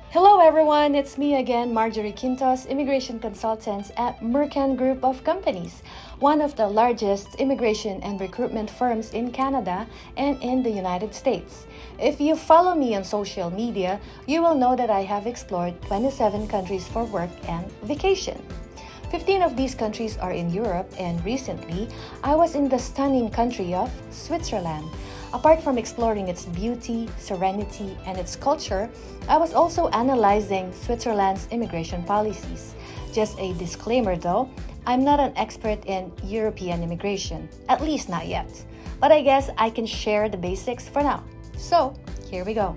Hello everyone, it's me again, Marjorie Quintos, immigration consultant at Mercan Group of Companies, one of the largest immigration and recruitment firms in Canada and in the United States. If you follow me on social media, you will know that I have explored 27 countries for work and vacation. 15 of these countries are in Europe, and recently, I was in the stunning country of Switzerland. Apart from exploring its beauty, serenity, and its culture, I was also analyzing Switzerland's immigration policies. Just a disclaimer though, I'm not an expert in European immigration, at least not yet. But I guess I can share the basics for now. So, here we go.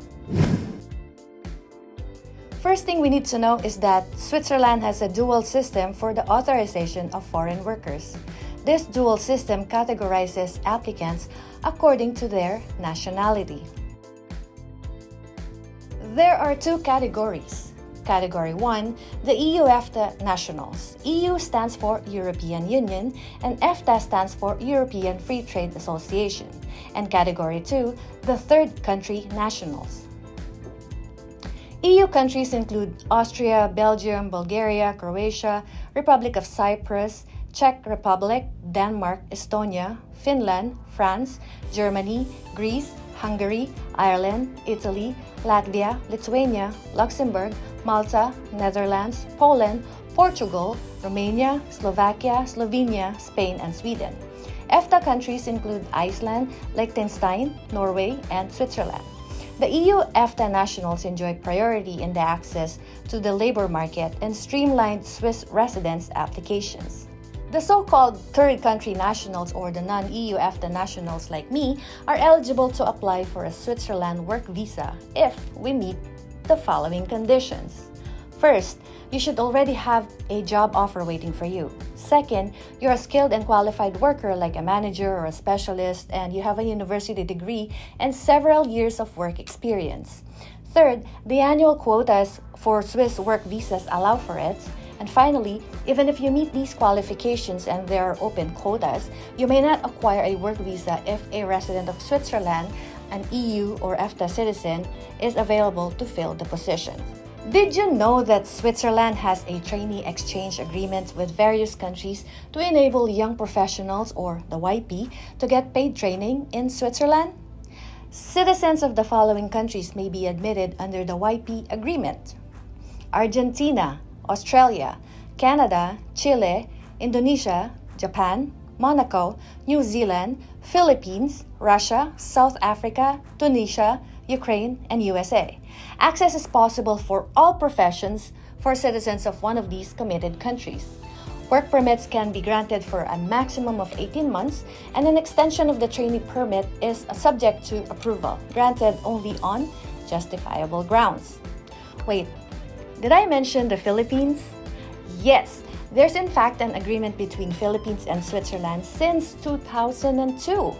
First thing we need to know is that Switzerland has a dual system for the authorization of foreign workers. This dual system categorizes applicants according to their nationality. There are two categories. Category 1, the EU-EFTA nationals. EU stands for European Union and EFTA stands for European Free Trade Association. And Category 2, the third country nationals. EU countries include Austria, Belgium, Bulgaria, Croatia, Republic of Cyprus, Czech Republic, Denmark, Estonia, Finland, France, Germany, Greece, Hungary, Ireland, Italy, Latvia, Lithuania, Luxembourg, Malta, Netherlands, Poland, Portugal, Romania, Slovakia, Slovenia, Spain, and Sweden. EFTA countries include Iceland, Liechtenstein, Norway, and Switzerland. The EU-EFTA nationals enjoy priority in the access to the labor market and streamlined Swiss residence applications. The so-called third country nationals or the non-EU-EFTA nationals like me are eligible to apply for a Switzerland work visa if we meet the following conditions. First, you should already have a job offer waiting for you. Second, you're a skilled and qualified worker like a manager or a specialist and you have a university degree and several years of work experience. Third, the annual quotas for Swiss work visas allow for it. And finally, even if you meet these qualifications and there are open quotas, you may not acquire a work visa if a resident of Switzerland, an EU or EFTA citizen, is available to fill the position. Did you know that Switzerland has a trainee exchange agreement with various countries to enable young professionals, or the YP, to get paid training in Switzerland? Citizens of the following countries may be admitted under the YP agreement: Argentina, Australia, Canada, Chile, Indonesia, Japan, Monaco, New Zealand, Philippines, Russia, South Africa, Tunisia, Ukraine, and USA. Access is possible for all professions for citizens of one of these committed countries. Work permits can be granted for a maximum of 18 months, and an extension of the trainee permit is subject to approval, granted only on justifiable grounds. Wait, did I mention the Philippines? Yes, there's in fact an agreement between Philippines and Switzerland since 2002.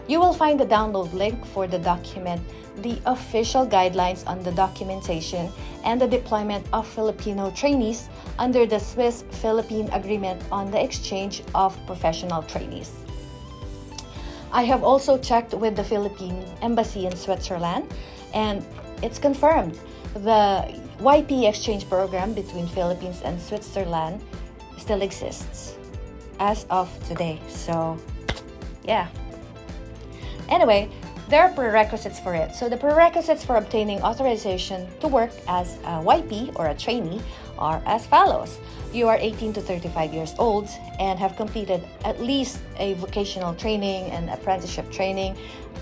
You will find the download link for the document, the official guidelines on the documentation, and the deployment of Filipino trainees under the Swiss-Philippine Agreement on the exchange of professional trainees. I have also checked with the Philippine Embassy in Switzerland, and it's confirmed. The YP exchange program between Philippines and Switzerland still exists as of today. So, yeah. Anyway, there are prerequisites for it. So the prerequisites for obtaining authorization to work as a YP or a trainee are as follows. You are 18 to 35 years old and have completed at least a vocational training and apprenticeship training,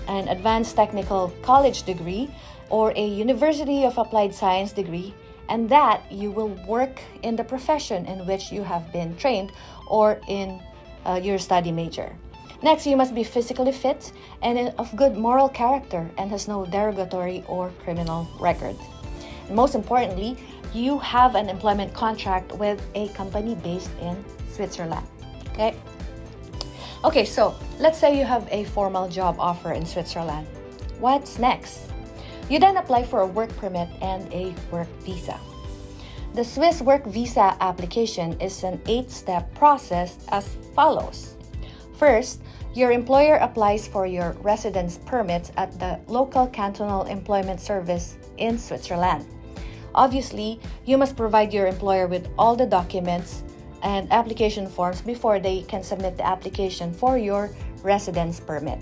an advanced technical college degree, or a University of Applied Science degree, and that you will work in the profession in which you have been trained or in your study major. Next, you must be physically fit and of good moral character and has no derogatory or criminal record. And most importantly, you have an employment contract with a company based in Switzerland. Okay, so let's say you have a formal job offer in Switzerland. What's next? You then apply for a work permit and a work visa. The Swiss work visa application is an 8-step process as follows. First, your employer applies for your residence permit at the local cantonal employment service in Switzerland. Obviously, you must provide your employer with all the documents and application forms before they can submit the application for your residence permit.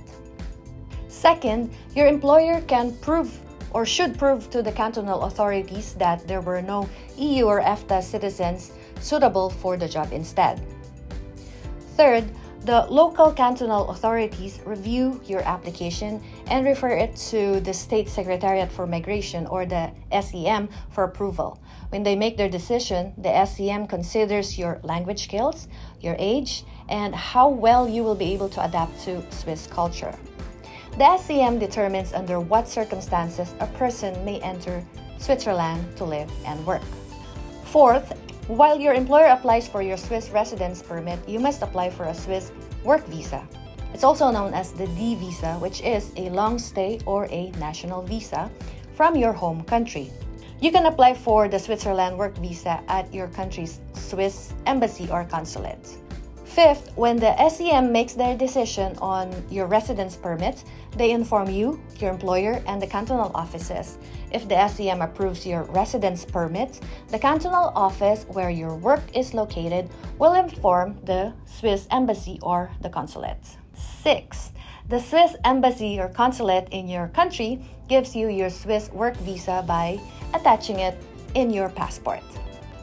Second, your employer can prove or should prove to the cantonal authorities that there were no EU or EFTA citizens suitable for the job instead. Third, the local cantonal authorities review your application and refer it to the State Secretariat for Migration or the SEM for approval. When they make their decision, the SEM considers your language skills, your age, and how well you will be able to adapt to Swiss culture. The SEM determines under what circumstances a person may enter Switzerland to live and work. Fourth, while your employer applies for your Swiss residence permit, you must apply for a Swiss work visa. It's also known as the D visa, which is a long stay or a national visa from your home country. You can apply for the Switzerland work visa at your country's Swiss embassy or consulate. Fifth, when the SEM makes their decision on your residence permit, they inform you, your employer, and the cantonal offices. If the SEM approves your residence permit, the cantonal office where your work is located will inform the Swiss embassy or the consulate. Sixth, the Swiss embassy or consulate in your country gives you your Swiss work visa by attaching it in your passport.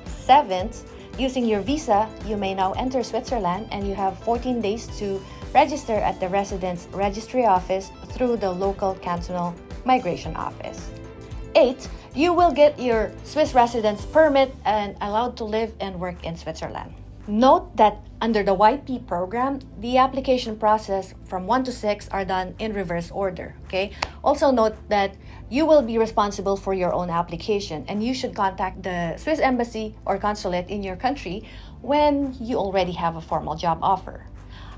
Seventh, using your visa, you may now enter Switzerland and you have 14 days to register at the residence registry office through the local cantonal migration office. 8. You will get your Swiss residence permit and allowed to live and work in Switzerland. Note that under the YP program, the application process from 1 to 6 are done in reverse order. Okay. Also note that you will be responsible for your own application and you should contact the Swiss embassy or consulate in your country when you already have a formal job offer.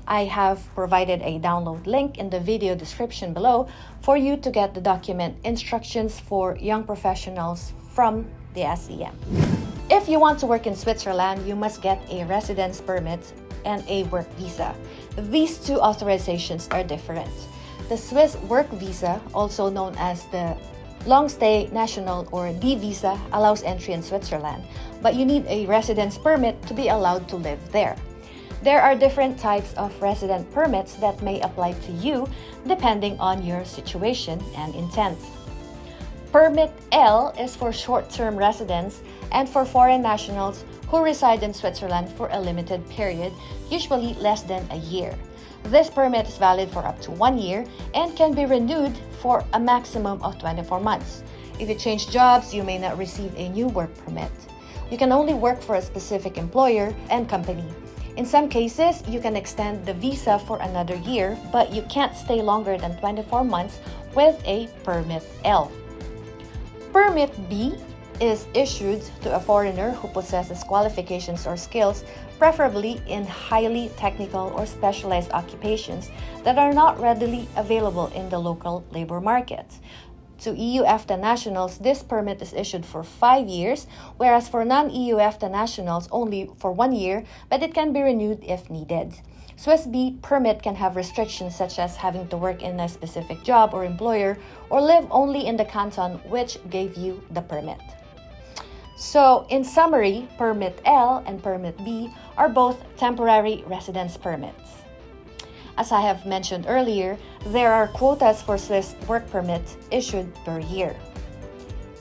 I have provided a download link in the video description below for you to get the document instructions for young professionals from the SEM. If you want to work in Switzerland, you must get a residence permit and a work visa. These two authorizations are different. The Swiss work visa, also known as the long stay national or D visa, allows entry in Switzerland, but you need a residence permit to be allowed to live there. There are different types of resident permits that may apply to you depending on your situation and intent. Permit L is for short-term residents and for foreign nationals who reside in Switzerland for a limited period, usually less than a year. This permit is valid for up to 1 year and can be renewed for a maximum of 24 months. If you change jobs, you may not receive a new work permit. You can only work for a specific employer and company. In some cases, you can extend the visa for another year, but you can't stay longer than 24 months with a Permit L. Permit B is issued to a foreigner who possesses qualifications or skills, preferably in highly technical or specialized occupations that are not readily available in the local labor market. To EU EFTA nationals, this permit is issued for 5 years, whereas for non-EU EFTA nationals, only for 1 year, but it can be renewed if needed. Swiss B permit can have restrictions such as having to work in a specific job or employer or live only in the canton which gave you the permit. So, in summary, Permit L and Permit B are both temporary residence permits. As I have mentioned earlier, there are quotas for Swiss work permits issued per year.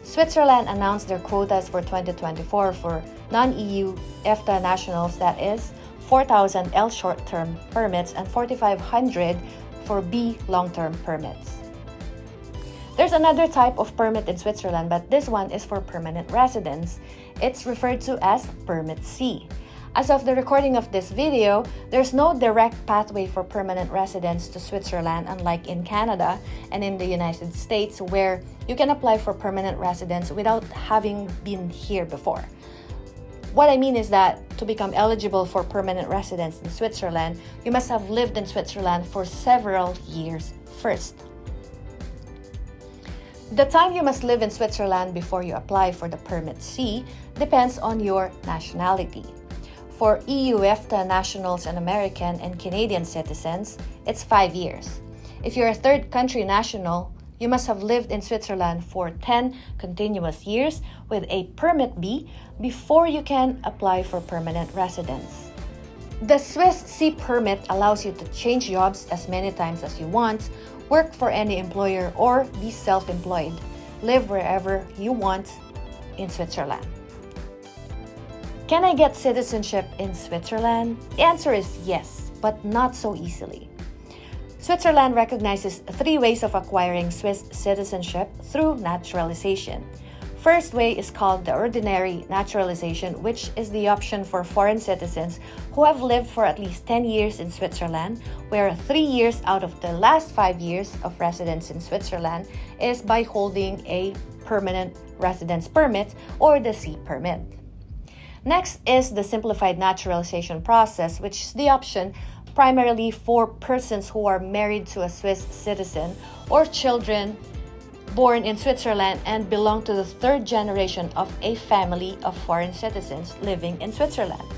Switzerland announced their quotas for 2024 for non-EU EFTA nationals, that is, 4,000 L short-term permits and 4,500 for B long-term permits. There's another type of permit in Switzerland, but this one is for permanent residence. It's referred to as Permit C. As of the recording of this video, there's no direct pathway for permanent residents to Switzerland, unlike in Canada and in the United States, where you can apply for permanent residence without having been here before. What I mean is that to become eligible for permanent residence in Switzerland, you must have lived in Switzerland for several years first. The time you must live in Switzerland before you apply for the Permit C depends on your nationality. For EU EFTA nationals and American and Canadian citizens, it's 5 years. If you're a third country national, You must have lived in Switzerland for 10 continuous years with a Permit B before you can apply for permanent residence. The Swiss C permit allows you to change jobs as many times as you want, work for any employer, or be self-employed. Live wherever you want in Switzerland. Can I get citizenship in Switzerland? The answer is yes, but not so easily. Switzerland recognizes 3 ways of acquiring Swiss citizenship through naturalization. First way is called the ordinary naturalization, which is the option for foreign citizens who have lived for at least 10 years in Switzerland, where 3 years out of the last 5 years of residence in Switzerland is by holding a permanent residence permit or the C permit. Next is the simplified naturalization process, which is the option primarily for persons who are married to a Swiss citizen or children born in Switzerland and belong to the 3rd generation of a family of foreign citizens living in Switzerland.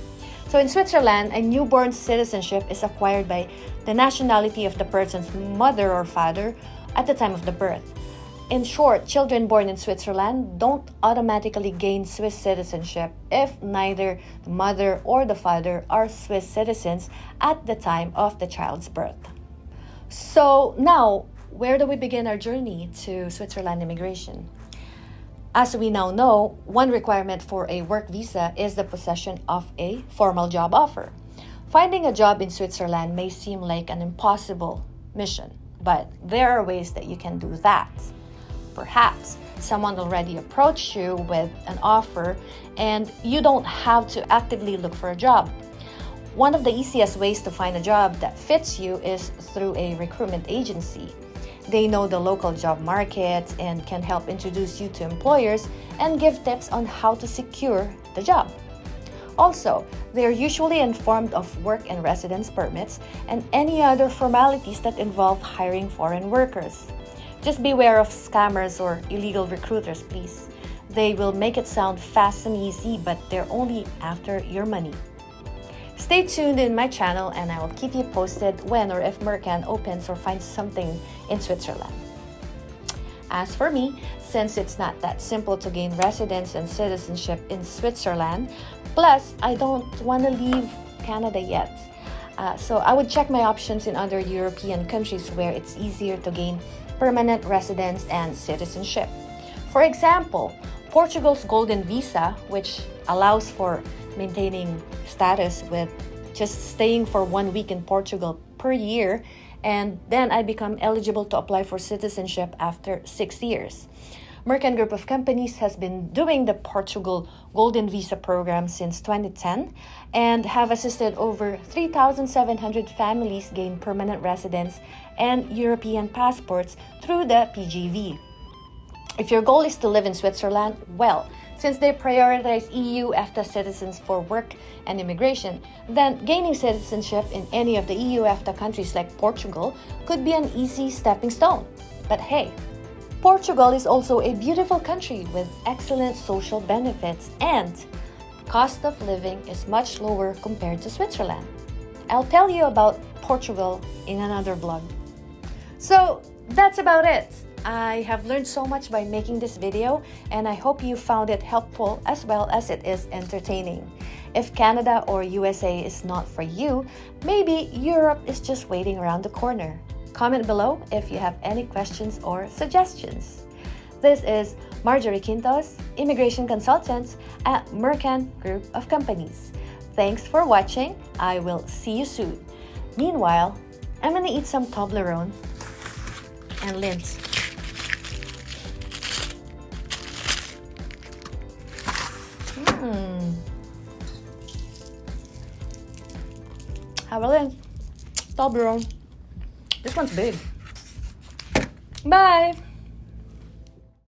So in Switzerland, a newborn citizenship is acquired by the nationality of the person's mother or father at the time of the birth. In short, children born in Switzerland don't automatically gain Swiss citizenship if neither the mother or the father are Swiss citizens at the time of the child's birth. So now, where do we begin our journey to Switzerland immigration? As we now know, one requirement for a work visa is the possession of a formal job offer. Finding a job in Switzerland may seem like an impossible mission, but there are ways that you can do that. Perhaps someone already approached you with an offer and you don't have to actively look for a job. One of the easiest ways to find a job that fits you is through a recruitment agency. They know the local job market and can help introduce you to employers and give tips on how to secure the job. Also, they are usually informed of work and residence permits and any other formalities that involve hiring foreign workers. Just beware of scammers or illegal recruiters, please. They will make it sound fast and easy, but they're only after your money. Stay tuned in my channel and I will keep you posted when or if Mercan opens or finds something in Switzerland. As for me, since it's not that simple to gain residence and citizenship in Switzerland, plus I don't want to leave Canada yet. So I would check my options in other European countries where it's easier to gain permanent residence and citizenship. For example, Portugal's Golden Visa, which allows for maintaining status with just staying for 1 week in Portugal per year, and then I become eligible to apply for citizenship after 6 years. Mercan Group of Companies has been doing the Portugal Golden Visa program since 2010 and have assisted over 3,700 families gain permanent residence and European passports through the PGV. If your goal is to live in Switzerland, well, since they prioritize EU EFTA citizens for work and immigration, then gaining citizenship in any of the EU EFTA countries like Portugal could be an easy stepping stone. But hey, Portugal is also a beautiful country with excellent social benefits and cost of living is much lower compared to Switzerland. I'll tell you about Portugal in another vlog. So that's about it. I have learned so much by making this video and I hope you found it helpful as well as it is entertaining. If Canada or USA is not for you, maybe Europe is just waiting around the corner. Comment below if you have any questions or suggestions. This is Marjorie Quintos, Immigration Consultant at Mercan Group of Companies. Thanks for watching. I will see you soon. Meanwhile, I'm gonna eat some Toblerone and Lindt. Have a Lindt. Toblerone. This one's big. Bye!